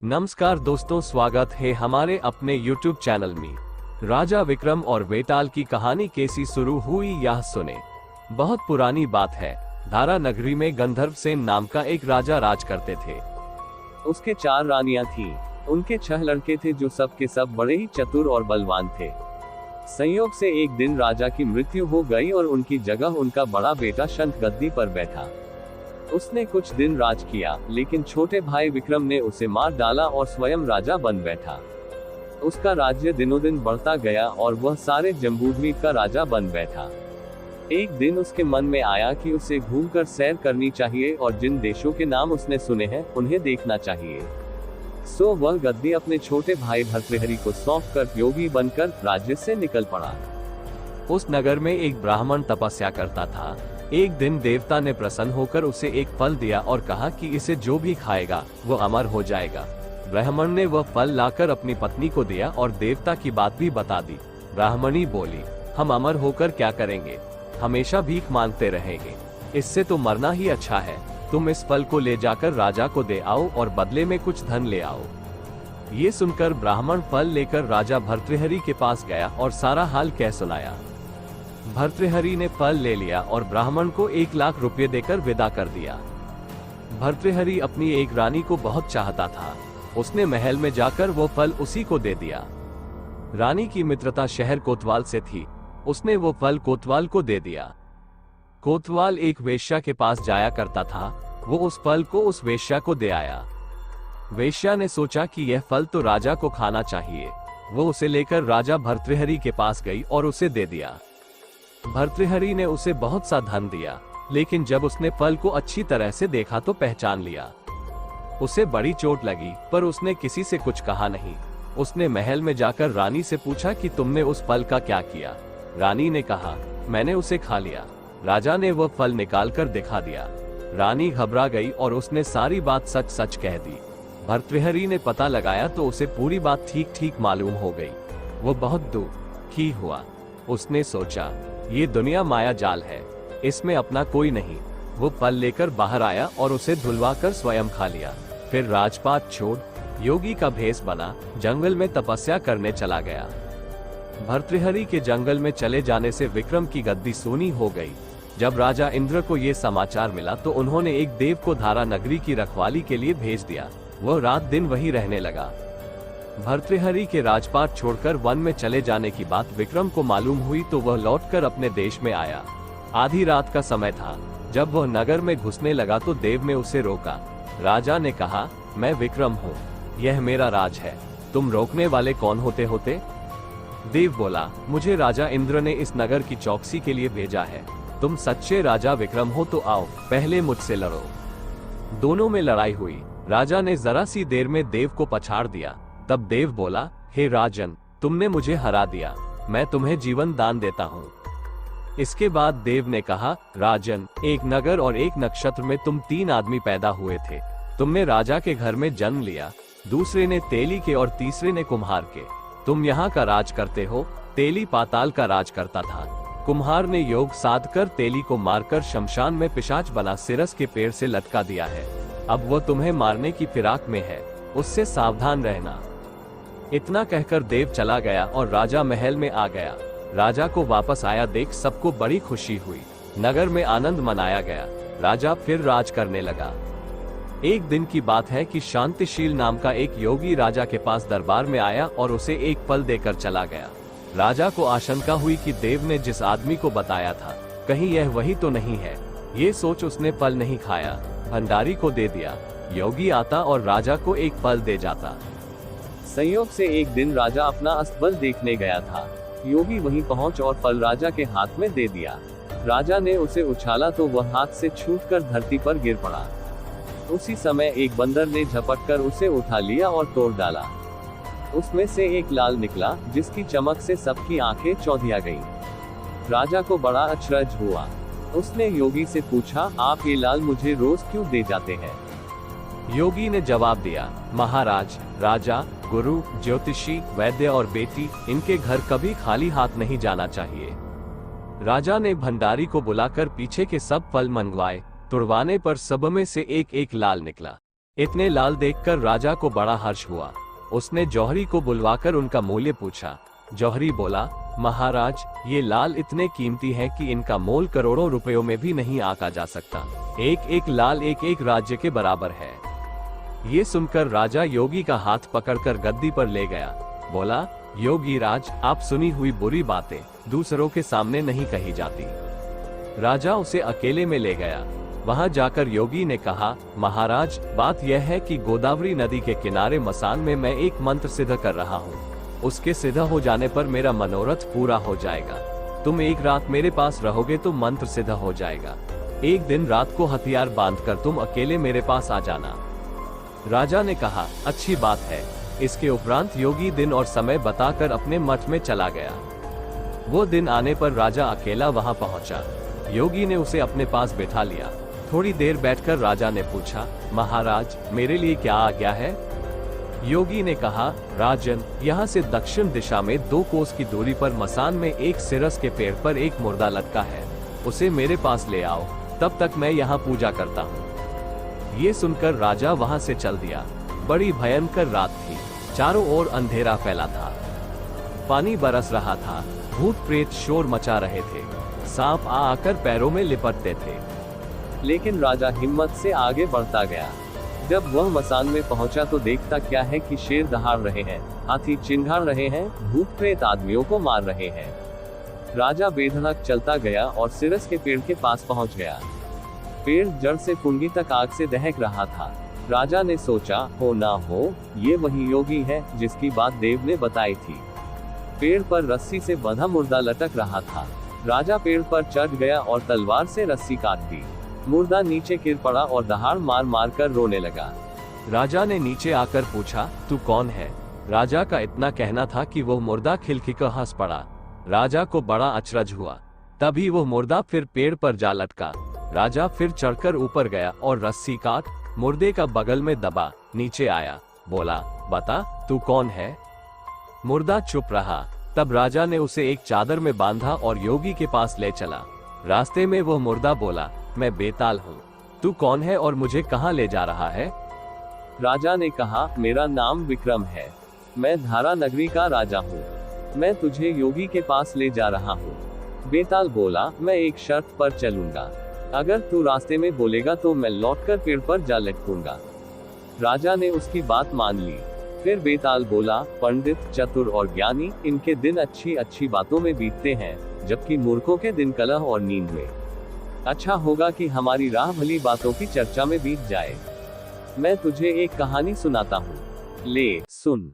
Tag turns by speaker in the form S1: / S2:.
S1: नमस्कार दोस्तों, स्वागत है हमारे अपने YouTube चैनल में। राजा विक्रम और वेताल की कहानी कैसी शुरू हुई यह सुने। बहुत पुरानी बात है। धारा नगरी में गंधर्व सेन नाम का एक राजा राज करते थे। उसके 4 रानियां थीं। उनके 6 लड़के थे जो सब के सब बड़े ही चतुर और बलवान थे। संयोग से एक दिन राजा की मृत्यु हो गई और उनकी जगह उनका बड़ा बेटा शंख गद्दी पर बैठा। उसने कुछ दिन राज किया, लेकिन छोटे भाई विक्रम ने उसे मार डाला और स्वयं राजा बन बैठा। उसका राज्य दिनों दिन बढ़ता गया और वह सारे जम्बूद्वीप का राजा बन बैठा। एक दिन उसके मन में आया कि उसे घूमकर सैर करनी चाहिए और जिन देशों के नाम उसने सुने हैं उन्हें देखना चाहिए। सो वह गद्दी अपने छोटे भाई भर्तृहरि को सौंपकर योगी बनकर राज्य से निकल पड़ा। उस नगर में एक ब्राह्मण तपस्या करता था। एक दिन देवता ने प्रसन्न होकर उसे एक फल दिया और कहा कि इसे जो भी खाएगा वो अमर हो जाएगा। ब्राह्मण ने वह फल लाकर अपनी पत्नी को दिया और देवता की बात भी बता दी। ब्राह्मणी बोली, हम अमर होकर क्या करेंगे, हमेशा भीख मांगते रहेंगे, इससे तो मरना ही अच्छा है। तुम इस फल को ले जाकर राजा को दे आओ और बदले में कुछ धन ले आओ। ये सुनकर ब्राह्मण फल लेकर राजा भर्तृहरि के पास गया और सारा हाल कह सुनाया। भर्तृहरि ने फल ले लिया और ब्राह्मण को 1 लाख रुपए देकर विदा कर दिया। भर्तृहरि अपनी एक रानी को बहुत चाहता था। उसने महल में जाकर वो फल उसी को दे दिया। रानी की मित्रता शहर कोतवाल से थी। उसने वो फल कोतवाल को दे दिया। कोतवाल एक वेश्या के पास जाया करता था। वो उस फल को उस वेश्या को दे आया। वेश्या ने सोचा कि यह फल तो राजा को खाना चाहिए। वो उसे लेकर राजा भर्तृहरि के पास गई और उसे दे दिया। भर्तृहरि ने उसे बहुत सा धन दिया, लेकिन जब उसने फल को अच्छी तरह से देखा तो पहचान लिया। उसे बड़ी चोट लगी, पर उसने किसी से कुछ कहा नहीं। उसने महल में जाकर रानी से पूछा कि तुमने उस फल का क्या किया। रानी ने कहा, मैंने उसे खा लिया। राजा ने वह फल निकालकर दिखा दिया। रानी घबरा गई और उसने सारी बात सच सच कह दी। भर्तृहरि ने पता लगाया तो उसे पूरी बात ठीक ठीक मालूम हो गई। वो बहुत दुखी हुआ। उसने सोचा, ये दुनिया माया जाल है, इसमें अपना कोई नहीं। वो फल लेकर बाहर आया और उसे धुलवाकर स्वयं खा लिया। फिर राजपाट छोड़ योगी का भेष बना जंगल में तपस्या करने चला गया। भर्तृहरि के जंगल में चले जाने से विक्रम की गद्दी सूनी हो गई। जब राजा इंद्र को ये समाचार मिला तो उन्होंने एक देव को धारा नगरी की रखवाली के लिए भेज दिया। वह रात दिन वहीं रहने लगा। भर्तृहरि के राजपाट छोड़कर वन में चले जाने की बात विक्रम को मालूम हुई तो वह लौटकर अपने देश में आया। आधी रात का समय था। जब वह नगर में घुसने लगा तो देव ने उसे रोका। राजा ने कहा, मैं विक्रम हूँ, यह मेरा राज है, तुम रोकने वाले कौन होते? देव बोला, मुझे राजा इंद्र ने इस नगर की चौकसी के लिए भेजा है। तुम सच्चे राजा विक्रम हो तो आओ, पहले मुझसे लड़ो। दोनों में लड़ाई हुई। राजा ने जरा सी देर में देव को पछाड़ दिया। तब देव बोला, हे राजन, तुमने मुझे हरा दिया, मैं तुम्हें जीवन दान देता हूँ। इसके बाद देव ने कहा, राजन, एक नगर और एक नक्षत्र में तुम 3 आदमी पैदा हुए थे। तुमने राजा के घर में जन्म लिया, दूसरे ने तेली के और तीसरे ने कुम्हार के। तुम यहाँ का राज करते हो। तेली पाताल का राज करता था। कुम्हार ने योग साध कर तेली को मारकर शमशान में पिशाच बना सिरस के पेड़ से लटका दिया है। अब वो तुम्हें मारने की फिराक में है, उससे सावधान रहना। इतना कहकर देव चला गया और राजा महल में आ गया। राजा को वापस आया देख सबको बड़ी खुशी हुई। नगर में आनंद मनाया गया। राजा फिर राज करने लगा। एक दिन की बात है कि शांतिशील नाम का एक योगी राजा के पास दरबार में आया और उसे एक फल देकर चला गया। राजा को आशंका हुई कि देव ने जिस आदमी को बताया था, कहीं यह वही तो नहीं है। ये सोच उसने फल नहीं खाया, भंडारी को दे दिया। योगी आता और राजा को एक फल दे जाता। संयोग से एक दिन राजा अपना अस्तबल देखने गया था। योगी वहीं पहुंच और फल राजा के हाथ में दे दिया। राजा ने उसे उछाला तो वह हाथ से छूटकर धरती पर गिर पड़ा। उसी समय एक बंदर ने झपटकर उसे उठा लिया और तोड़ डाला। उसमें से एक लाल निकला, जिसकी चमक से सबकी आंखें चौंधिया गईं। राजा को बड़ा अचरज हुआ। उसने योगी से पूछा, आप ये लाल मुझे रोज क्यों दे जाते हैं? योगी ने जवाब दिया, महाराज, राजा, गुरु, ज्योतिषी, वैद्य और बेटी, इनके घर कभी खाली हाथ नहीं जाना चाहिए। राजा ने भंडारी को बुलाकर पीछे के सब फल मंगवाए। तुड़वाने पर सब में से एक एक लाल निकला। इतने लाल देखकर राजा को बड़ा हर्ष हुआ। उसने जौहरी को बुलवाकर उनका मूल्य पूछा। जौहरी बोला, महाराज, ये लाल इतने कीमती हैं कि इनका मोल करोड़ों रुपयों में भी नहीं आंका जा सकता। एक एक लाल एक एक राज्य के बराबर है। ये सुनकर राजा योगी का हाथ पकड़कर गद्दी पर ले गया। बोला, योगी राज, आप सुनी हुई बुरी बातें दूसरों के सामने नहीं कही जाती। राजा उसे अकेले में ले गया। वहां जाकर योगी ने कहा, महाराज, बात यह है कि गोदावरी नदी के किनारे मसान में मैं एक मंत्र सिद्ध कर रहा हूँ। उसके सिद्ध हो जाने पर मेरा मनोरथ पूरा हो जाएगा। तुम एक रात मेरे पास रहोगे तो मंत्र सिद्ध हो जाएगा। एक दिन रात को हथियार बांधकर तुम अकेले मेरे पास आ जाना। राजा ने कहा, अच्छी बात है। इसके उपरांत योगी दिन और समय बताकर अपने मठ में चला गया। वो दिन आने पर राजा अकेला वहां पहुंचा। योगी ने उसे अपने पास बैठा लिया। थोड़ी देर बैठकर राजा ने पूछा, महाराज, मेरे लिए क्या आज्ञा है? योगी ने कहा, राजन, यहाँ से दक्षिण दिशा में 2 कोस की दूरी पर मसान में एक सिरस के पेड़ पर एक मुर्दा लटका है। उसे मेरे पास ले आओ, तब तक मैं यहाँ पूजा करता हूँ। ये सुनकर राजा वहाँ से चल दिया। बड़ी भयंकर रात थी। चारों ओर अंधेरा फैला था। पानी बरस रहा था। भूत प्रेत शोर मचा रहे थे। सांप आकर पैरों में लिपटते थे। लेकिन राजा हिम्मत से आगे बढ़ता गया। जब वह मसान में पहुंचा तो देखता क्या है कि शेर दहाड़ रहे हैं, हाथी चिंघाड़ रहे हैं, भूत प्रेत आदमियों को मार रहे हैं। राजा बेधड़क चलता गया और सिरस के पेड़ के पास पहुंच गया। पेड़ जड़ से कुंडी तक आग से दहक रहा था। राजा ने सोचा, हो ना हो, ये वही योगी है जिसकी बात देव ने बताई थी। पेड़ पर रस्सी से बंधा मुर्दा लटक रहा था। राजा पेड़ पर चढ़ गया और तलवार से रस्सी काट दी। मुर्दा नीचे गिर पड़ा और दहाड़ मार मार कर रोने लगा। राजा ने नीचे आकर पूछा, तू कौन है? राजा का इतना कहना था कि वो मुर्दा खिलखिलाकर हंस पड़ा। राजा को बड़ा अचरज हुआ। तभी वो मुर्दा फिर पेड़ पर जा लटका। राजा फिर चढ़कर ऊपर गया और रस्सी काट मुर्दे का बगल में दबा नीचे आया। बोला, बता, तू कौन है? मुर्दा चुप रहा। तब राजा ने उसे एक चादर में बांधा और योगी के पास ले चला। रास्ते में वो मुर्दा बोला, मैं बेताल हूँ। तू कौन है और मुझे कहाँ ले जा रहा है? राजा ने कहा, मेरा नाम विक्रम है। मैं धारा नगरी का राजा हूँ। मैं तुझे योगी के पास ले जा रहा हूँ। बेताल बोला, मैं एक शर्त पर चलूंगा। अगर तू रास्ते में बोलेगा तो मैं लौटकर पेड़ पर जा लटकूंगा। राजा ने उसकी बात मान ली। फिर बेताल बोला, पंडित, चतुर और ज्ञानी, इनके दिन अच्छी अच्छी बातों में बीतते हैं, जबकि मूर्खों के दिन कलह और नींद में। अच्छा होगा कि हमारी राह भली बातों की चर्चा में बीत जाए। मैं तुझे एक कहानी सुनाता हूँ, ले सुन।